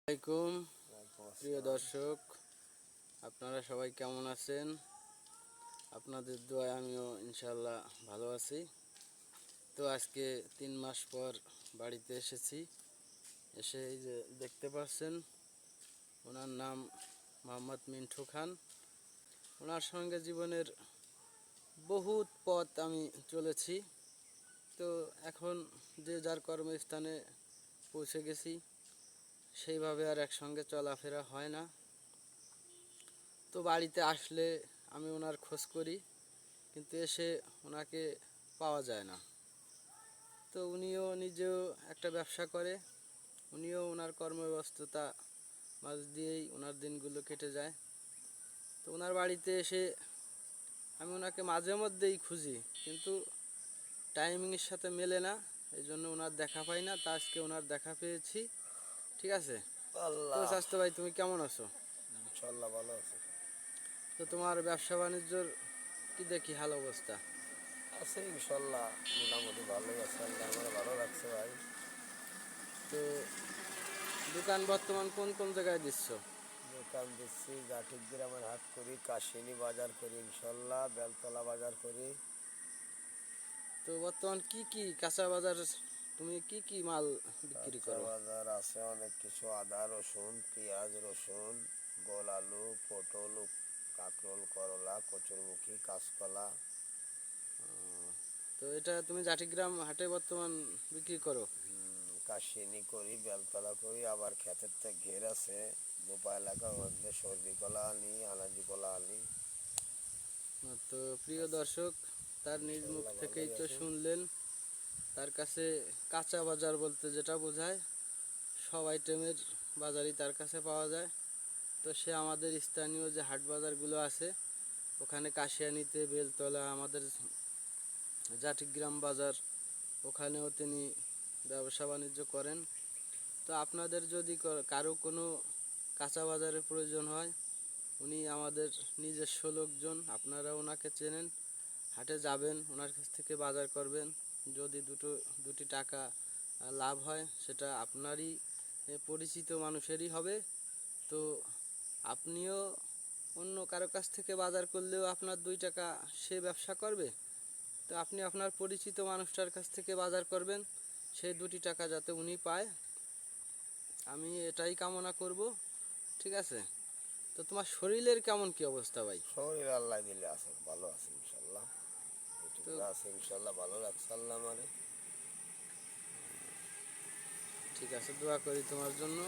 আসসালামাইকুম প্রিয় দর্শক, আপনারা সবাই কেমন আছেন? আপনাদের দোয়ায় আমিও ইনশাল্লাহ ভালো আছি। তো আজকে 3 মাস পর বাড়িতে এসেছি। এসে এই যে দেখতে পাচ্ছেন, ওনার নাম মোহাম্মদ মিন্টু খান। ওনার সঙ্গে জীবনের বহুত পথ আমি চলেছি। তো এখন যে যার কর্মস্থানে পৌঁছে গেছি, সেইভাবে আর একসঙ্গে চলাফেরা হয় না। তো বাড়িতে আসলে আমি ওনার খোঁজ করি, কিন্তু এসে ওনাকে পাওয়া যায় না। তো উনিও নিজেও একটা ব্যবসা করে, উনিও ওনার কর্মব্যস্ততা মাঝ দিয়েই ওনার দিনগুলো কেটে যায়। তো ওনার বাড়িতে এসে আমি ওনাকে মাঝে মধ্যেই খুঁজি, কিন্তু টাইমিংয়ের সাথে মেলে না, এই জন্য ওনার দেখা পাই না। তা আজকে ওনার দেখা পেয়েছি। ঠিক আছে। তো স্বাস্থ্য ভাই, তুমি কেমন আছো? ইনশাল্লাহ ভালো আছে। তো তোমার ব্যবসা বাণিজ্যর কি দেখি হাল অবস্থা? আছে ইনশাল্লাহ, মোটামুটি ভালোই আছে। আল্লাহ আমার ভালো লাগছে ভাই। তো দোকান বর্তমান কোন কোন জায়গায় দিচ্ছ? দোকান দিচ্ছি গাঠিক গ্রামের হাট করি, কাশিনী বাজার করি, ইনশাল্লাহ বেলতলা বাজার করি। তো বর্তমান কি কি কাঁচা বাজার, তুমি কি কি মাল বিক্রি কাঁচা করো? বাজার আছে অনেক কিছু, আদা রসুন, পেঁয়াজ রসুন, গোল আলু, পটল, কাঁকরোল, করলা, কচুরমুখী, কাঁচকলা। তো এটা তুমি জাটিগ্রাম হাটে বর্তমান বিক্রি করো? কাশিনী করি, বেলতলা করি, আবার ক্ষেতের থেকে ঘের আছে দুপা এলাকা, ওখানে সর্দি কলা আনি, আনাজি কলা আনি। তো প্রিয় দর্শক, তার নিজ মুখ ইনশাল্লাহ থেকেই ভালোই তো আছে। শুনলেন, তার কাছে কাঁচা বাজার বলতে যেটা বোঝায়, সব আইটেমের বাজারই তার কাছে পাওয়া যায়। তো সে আমাদের স্থানীয় যে হাট বাজারগুলো আছে, ওখানে কাশিয়ানিতে, বেলতলা, আমাদের জাটিগ্রাম বাজার, ওখানেও তিনি ব্যবসা বাণিজ্য করেন। তো আপনাদের যদি কারো কোনো কাঁচা বাজারের প্রয়োজন হয়, উনি আমাদের নিজস্ব লোকজন, আপনারা ওনাকে চেনেন। হাটে যাবেন, ওনার কাছ থেকে বাজার করবেন। যদি দুটি টাকা লাভ হয়, সেটা আপনারই পরিচিত মানুষেরই হবে। তো আপনিও অন্য কারো কাছ থেকে বাজার করলেও আপনার 2 টাকা সে ব্যবসা করবে। তো আপনি আপনার পরিচিত মানুষটার কাছ থেকে বাজার করবেন, সেই 2 টাকা যাতে উনি পায়, আমি এটাই কামনা করব। ঠিক আছে। তো তোমার শরীরের কেমন কি অবস্থা ভাই? শরীর আল্লাহ দিলে আছে, ভালো আছে ইনশাল্লাহ। তো এটুকু আছে ইনশাল্লাহ, ভালো লাগছে আল্লাহ আমারে। ঠিক আছে, দোয়া করি তোমার জন্য।